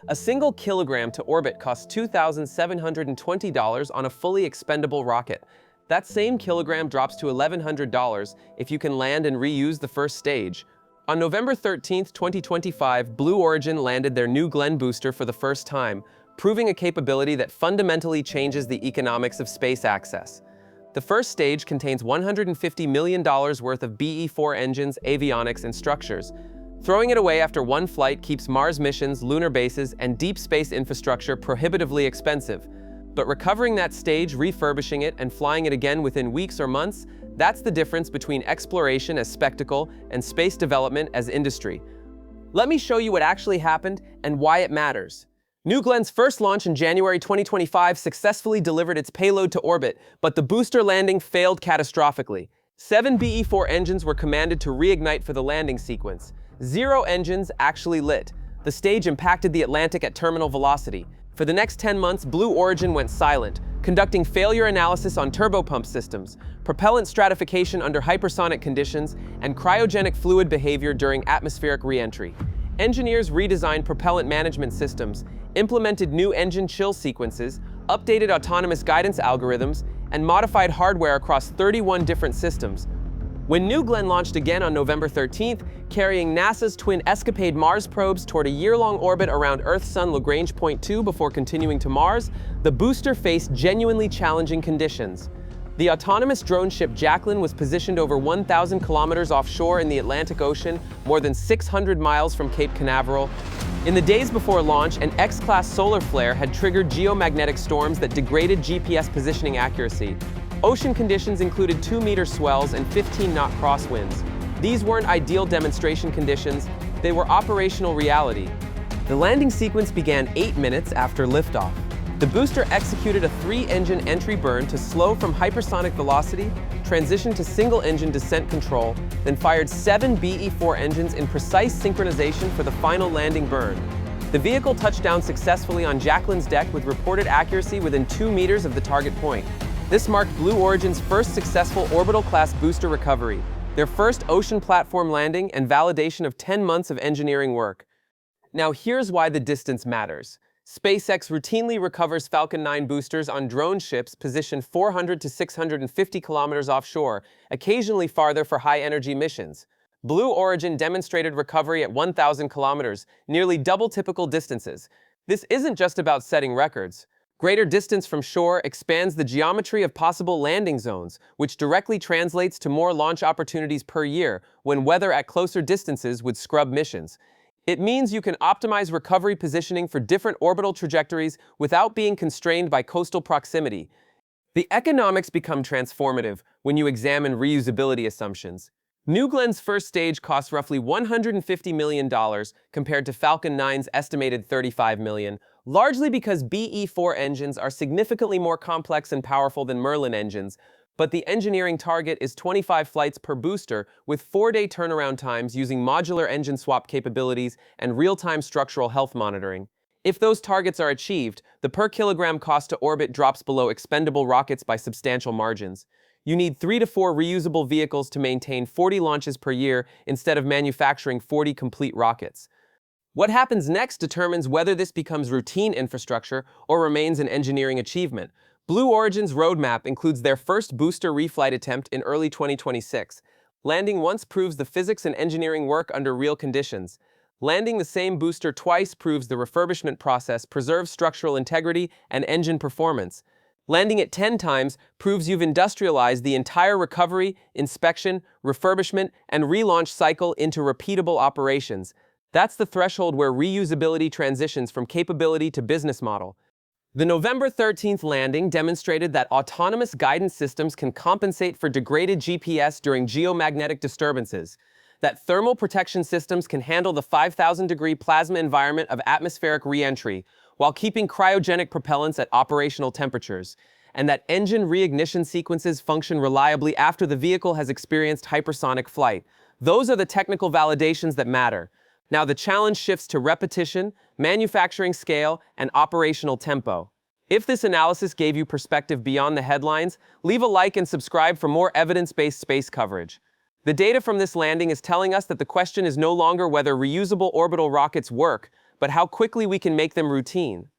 A single kilogram to orbit costs $2,720 on a fully expendable rocket. That same kilogram drops to $1,100 if you can land and reuse the first stage. On November 13, 2025, Blue Origin landed their New Glenn booster for the first time, proving a capability that fundamentally changes the economics of space access. The first stage contains $150 million worth of BE-4 engines, avionics, and structures. Throwing it away after one flight keeps Mars missions, lunar bases, and deep space infrastructure prohibitively expensive. But recovering that stage, refurbishing it, and flying it again within weeks or months, that's the difference between exploration as spectacle and space development as industry. Let me show you what actually happened and why it matters. New Glenn's first launch in January 2025 successfully delivered its payload to orbit, but the booster landing failed catastrophically. 7 BE-4 engines were commanded to reignite for the landing sequence. 0 engines actually lit. The stage impacted the Atlantic at terminal velocity. For the next 10 months, Blue Origin went silent, conducting failure analysis on turbopump systems, propellant stratification under hypersonic conditions, and cryogenic fluid behavior during atmospheric reentry. Engineers redesigned propellant management systems, implemented new engine chill sequences, updated autonomous guidance algorithms, and modified hardware across 31 different systems. When New Glenn launched again on November 13th, carrying NASA's twin ESCAPADE Mars probes toward a year-long orbit around Earth-Sun Lagrange Point 2 before continuing to Mars, the booster faced genuinely challenging conditions. The autonomous drone ship Jacklyn was positioned over 1,000 kilometers offshore in the Atlantic Ocean, more than 600 miles from Cape Canaveral. In the days before launch, an X-class solar flare had triggered geomagnetic storms that degraded GPS positioning accuracy. Ocean conditions included 2-meter swells and 15-knot crosswinds. These weren't ideal demonstration conditions, they were operational reality. The landing sequence began 8 minutes after liftoff. The booster executed a 3-engine entry burn to slow from hypersonic velocity, transitioned to single-engine descent control, then fired 7 BE-4 engines in precise synchronization for the final landing burn. The vehicle touched down successfully on Jacklyn's deck with reported accuracy within 2 meters of the target point. This marked Blue Origin's first successful orbital-class booster recovery, their first ocean platform landing, and validation of 10 months of engineering work. Now here's why the distance matters. SpaceX routinely recovers Falcon 9 boosters on drone ships positioned 400 to 650 kilometers offshore, occasionally farther for high-energy missions. Blue Origin demonstrated recovery at 1,000 kilometers, nearly double typical distances. This isn't just about setting records. Greater distance from shore expands the geometry of possible landing zones, which directly translates to more launch opportunities per year when weather at closer distances would scrub missions. It means you can optimize recovery positioning for different orbital trajectories without being constrained by coastal proximity. The economics become transformative when you examine reusability assumptions. New Glenn's first stage costs roughly $150 million compared to Falcon 9's estimated $35 million, largely because BE-4 engines are significantly more complex and powerful than Merlin engines, but the engineering target is 25 flights per booster with 4-day turnaround times using modular engine swap capabilities and real-time structural health monitoring. If those targets are achieved, the per-kilogram cost to orbit drops below expendable rockets by substantial margins. You need 3 to 4 reusable vehicles to maintain 40 launches per year instead of manufacturing 40 complete rockets. What happens next determines whether this becomes routine infrastructure or remains an engineering achievement. Blue Origin's roadmap includes their first booster reflight attempt in early 2026. Landing once proves the physics and engineering work under real conditions. Landing the same booster twice proves the refurbishment process preserves structural integrity and engine performance. Landing it 10 times proves you've industrialized the entire recovery, inspection, refurbishment, and relaunch cycle into repeatable operations. That's the threshold where reusability transitions from capability to business model. The November 13th landing demonstrated that autonomous guidance systems can compensate for degraded GPS during geomagnetic disturbances, that thermal protection systems can handle the 5,000-degree plasma environment of atmospheric reentry while keeping cryogenic propellants at operational temperatures, and that engine reignition sequences function reliably after the vehicle has experienced hypersonic flight. Those are the technical validations that matter. Now the challenge shifts to repetition, manufacturing scale, and operational tempo. If this analysis gave you perspective beyond the headlines, leave a like and subscribe for more evidence-based space coverage. The data from this landing is telling us that the question is no longer whether reusable orbital rockets work, but how quickly we can make them routine.